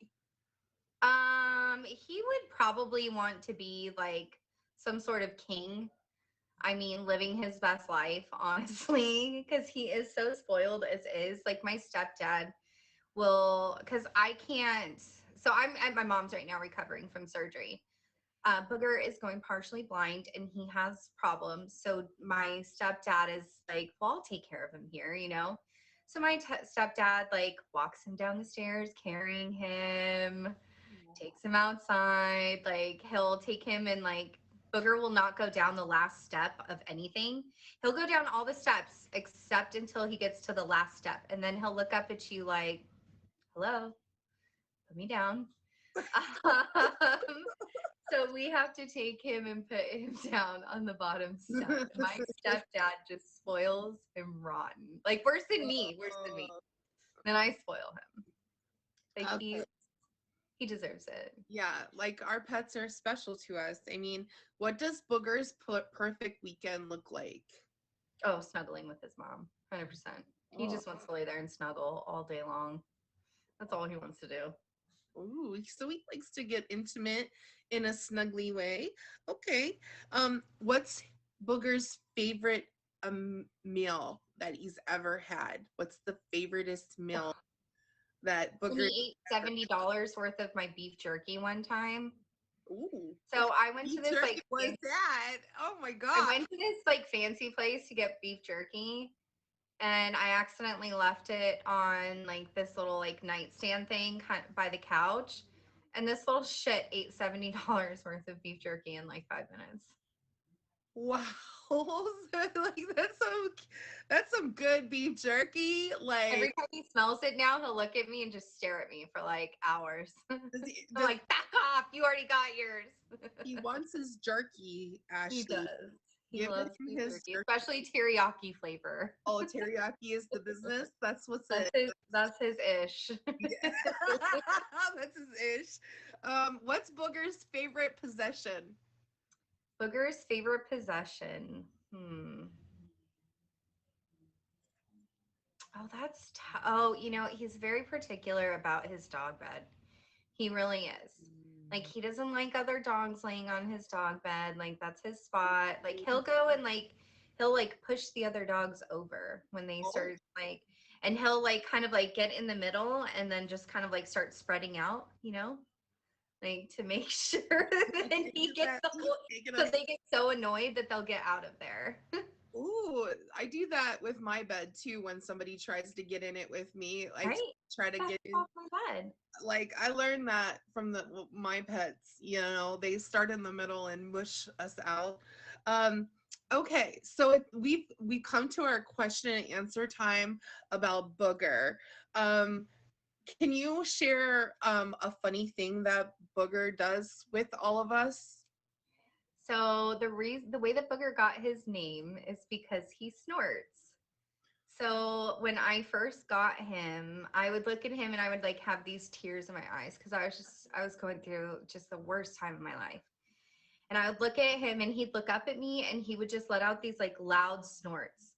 He would probably want to be like some sort of king. I mean, living his best life, honestly, because he is so spoiled as is. Like my stepdad will, because I can't. So I'm at my mom's right now recovering from surgery. Booger is going partially blind and he has problems. So my stepdad is like, well, I'll take care of him here, you know? So my stepdad like walks him down the stairs, carrying him, takes him outside. Like he'll take him and like Booger will not go down the last step of anything. He'll go down all the steps except until he gets to the last step. And then he'll look up at you like, hello, put me down. So we have to take him and put him down on the bottom step. My stepdad just spoils him rotten. Like worse than me. Then I spoil him. Like Okay. he deserves it. Yeah, like our pets are special to us. I mean, what does Booger's perfect weekend look like? Oh, snuggling with his mom. 100%. He just wants to lay there and snuggle all day long. That's all he wants to do. Ooh, so he likes to get intimate in a snuggly way. Okay. What's Booger's favorite meal that he's ever had? What's the favoriteest meal that And Booger he ate $70 worth of my beef jerky one time. Ooh. So I went to Beef this jerky like was that? Oh my I god. went to this like fancy place to get beef jerky, and I accidentally left it on like this little like nightstand thing by the couch, and this little shit ate $70 worth of beef jerky in like 5 minutes. Wow. Like that's some good beef jerky. Like Every time he smells it now, he'll look at me and just stare at me for like hours. does I'm like, back off! You already got yours. he wants his jerky, Ashley. He does. He Give loves him beef his jerky, especially teriyaki flavor. Oh, teriyaki is the business. That's what's That's it. that's his ish. Yeah. That's his ish. What's Booger's favorite possession? Booger's favorite possession. Oh, oh, he's very particular about his dog bed. He really is. Like he doesn't like other dogs laying on his dog bed. Like that's his spot. Like he'll go and he'll push the other dogs over when they start and he'll kind of get in the middle and then just kind of start spreading out, to make sure that he gets so they get so annoyed that they'll get out of there. Ooh, I do that with my bed too. When somebody tries to get in it with me, I try to get in. Off my bed. Like I learned that from my pets. They start in the middle and mush us out. Okay, so we've come to our question and answer time about Booger. Can you share a funny thing that Booger does with all of us? So the way that Booger got his name is because he snorts. So when I first got him, I would look at him and I would like have these tears in my eyes because I was going through just the worst time of my life. And I would look at him and he'd look up at me and he would just let out these like loud snorts.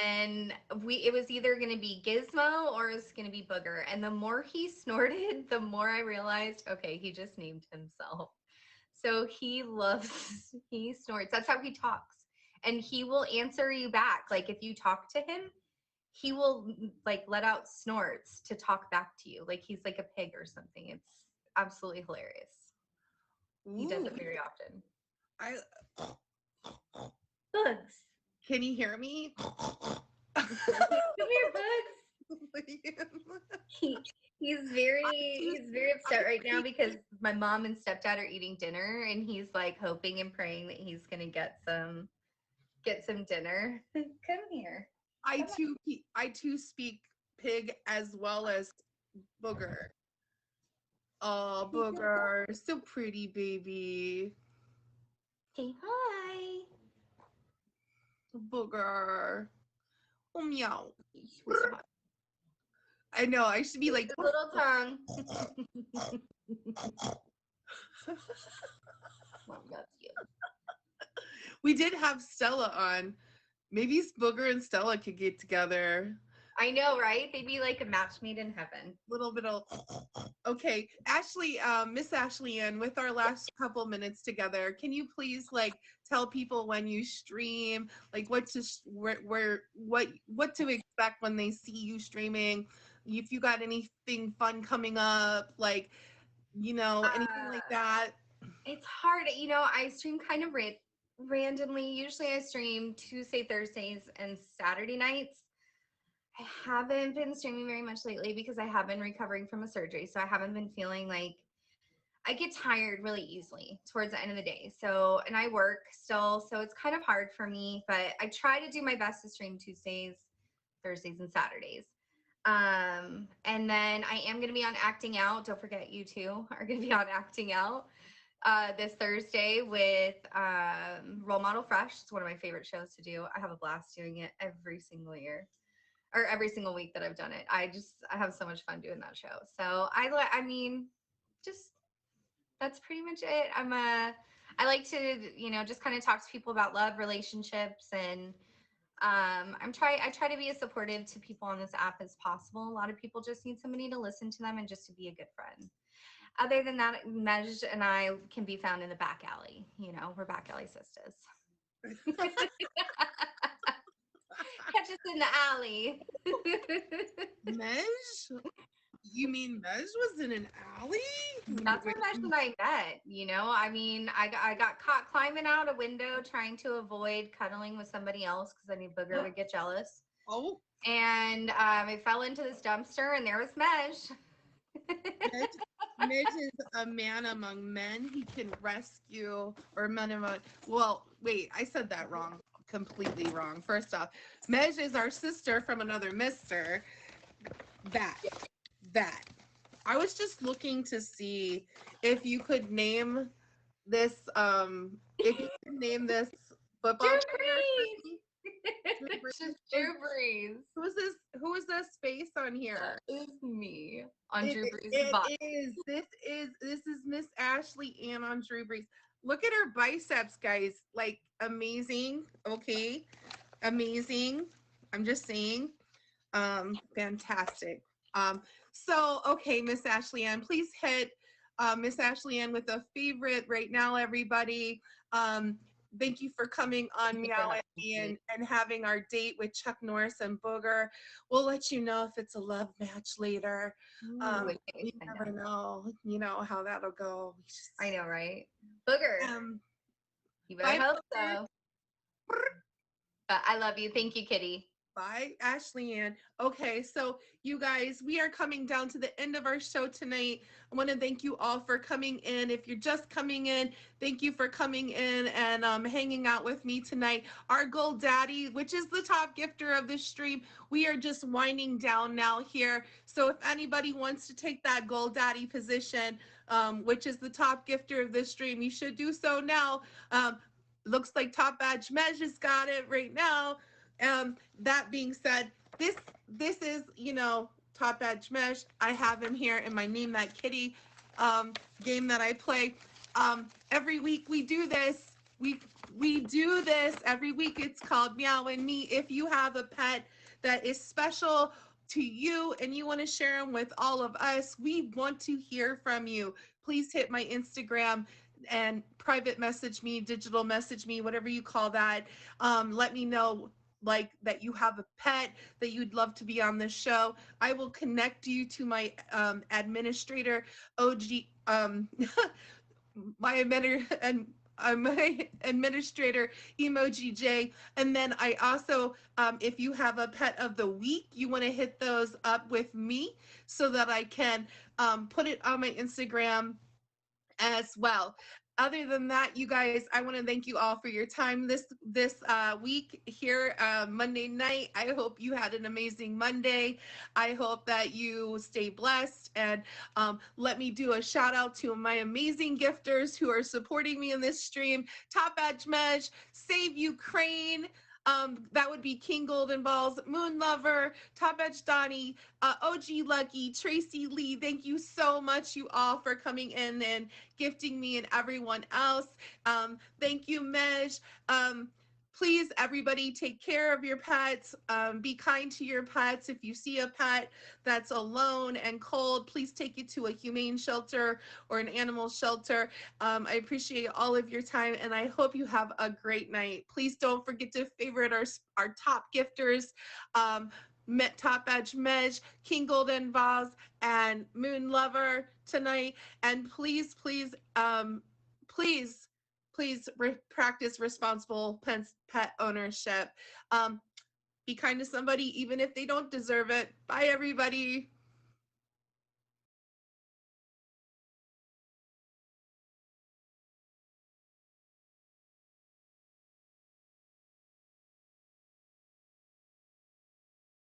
And it was either going to be Gizmo or it was going to be Booger. And the more he snorted, the more I realized, okay, he just named himself. So he snorts. That's how he talks. And he will answer you back. Like if you talk to him, he will like let out snorts to talk back to you. Like he's like a pig or something. It's absolutely hilarious. He does it very often. I Bugs. can you hear me? Come here, Bugs. He's very upset right now because my mom and stepdad are eating dinner and he's like hoping and praying that he's gonna get some dinner. Come here. I too speak pig as well as Booger. Oh, Booger, so pretty, baby. Say hi. Booger. Oh, meow. Sweetheart. I know. I should be like His little tongue. Mom loves you. We did have Stella on. Maybe Booger and Stella could get together. I know, right? They'd be like a match made in heaven. Little bit of okay, Ashley, Miss Ashley Ann, with our last couple minutes together, can you please like tell people when you stream, like what to what to expect when they see you streaming, if you got anything fun coming up, like anything like that. It's hard, I stream kind of randomly. Usually I stream Tuesday, Thursdays, and Saturday nights. I haven't been streaming very much lately because I have been recovering from a surgery. So I haven't been feeling like I get tired really easily towards the end of the day. So, and I work still. So it's kind of hard for me, but I try to do my best to stream Tuesdays, Thursdays, and Saturdays. And then I am going to be on Acting Out. Don't forget you two are going to be on Acting Out this Thursday with Role Model Fresh. It's one of my favorite shows to do. I have a blast doing it every single year. Or every single week that I've done it. I have so much fun doing that show. So I mean, just that's pretty much it. I like to, just kind of talk to people about love, relationships, and I try to be as supportive to people on this app as possible. A lot of people just need somebody to listen to them and just to be a good friend. Other than that, Mej and I can be found in the back alley. We're back alley sisters. Catch us in the alley. Mej? You mean Mej was in an alley? That's where Mej and I met. I mean, I got caught climbing out a window trying to avoid cuddling with somebody else because I knew Booger would get jealous. Oh. And I fell into this dumpster, and there was Mej. Mej is a man among men. He can rescue, or men among. Well, wait, I said that wrong. Completely wrong. First off, Mej is our sister from another mister. That. I was just looking to see if you could name this football Drew Brees. Who is this face on here? That is me on Drew Brees' box. This is Miss Ashley Ann on Drew Brees. Look at her biceps, guys. Like amazing. Okay. Amazing. I'm just saying. Fantastic. So okay, Miss Ashley Ann, please hit Miss Ashley Ann with a favorite right now, everybody. Thank you for coming on Meow and having our date with Chuck Norris and Booger. We'll let you know if it's a love match later. You never know, how that'll go. I know, right? Booger. You better hope so. But I love you. Thank you, Kitty. Bye, Ashley Ann. Okay, so you guys, we are coming down to the end of our show tonight. I want to thank you all for coming in. If you're just coming in, thank you for coming in and hanging out with me tonight. Our Gold Daddy, which is the top gifter of this stream, we are just winding down now here. So if anybody wants to take that Gold Daddy position, which is the top gifter of this stream, you should do so now. Looks like Top Badge Mej has got it right now. That being said, this this is, Top Edge Mesh. I have him here in my Name That Kitty um, game that I play. Every week we do this. We do this every week. It's called Meow and Me. If you have a pet that is special to you and you want to share them with all of us, we want to hear from you. Please hit my Instagram and private message me, digital message me, whatever you call that. Let me know like that you have a pet that you'd love to be on the show. I will connect you to my administrator, OG, my and my administrator, Emoji J. And then I also, if you have a pet of the week, you want to hit those up with me so that I can put it on my Instagram as well. Other than that, you guys, I want to thank you all for your time this week here Monday night. I hope you had an amazing Monday. I hope that you stay blessed, and let me do a shout out to my amazing gifters who are supporting me in this stream. Top Edge Mesh, Save Ukraine. That would be King Golden Balls, Moon Lover, Top Edge Donnie, OG Lucky, Tracy Lee. Thank you so much, you all, for coming in and gifting me and everyone else. Thank you, Mej. Please, everybody, take care of your pets. Be kind to your pets. If you see a pet that's alone and cold, please take it to a humane shelter or an animal shelter. I appreciate all of your time, and I hope you have a great night. Please don't forget to favorite our top gifters. Top Edge Mej, King Golden Vase, and Moon Lover tonight. And please, please practice responsible pet ownership. Be kind to somebody, even if they don't deserve it. Bye, everybody.